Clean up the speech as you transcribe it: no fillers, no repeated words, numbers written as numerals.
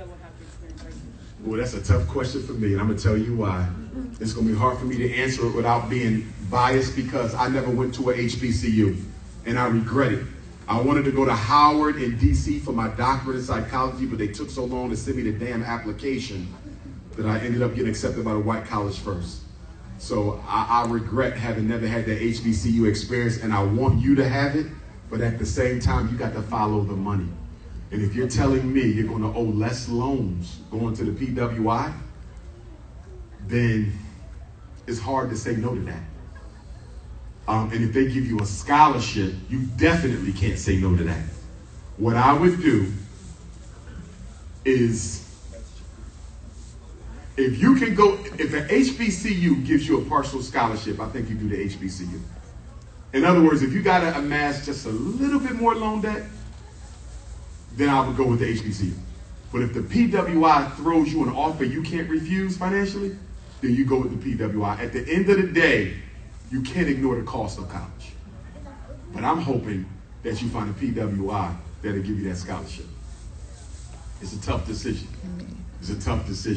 that will have to experience racism? Well, that's a tough question for me, and I'm going to tell you why. It's going to be hard for me to answer it without being biased because I never went to a HBCU, and I regret it. I wanted to go to Howard in D.C. for my doctorate in psychology, but they took so long to send me the damn application that I ended up getting accepted by the white college first. So I regret having never had that HBCU experience, and I want you to have it, but at the same time, you got to follow the money. And if you're telling me you're going to owe less loans going to the PWI, then it's hard to say no to that. And if they give you a scholarship, you definitely can't say no to that. What I would do is, if you can go, if an HBCU gives you a partial scholarship, I think you do the HBCU. In other words, if you got to amass just a little bit more loan debt, then I would go with the HBCU. But if the PWI throws you an offer you can't refuse financially, then you go with the PWI. At the end of the day, you can't ignore the cost of college. But I'm hoping that you find a PWI that'll give you that scholarship. It's a tough decision. It's a tough decision.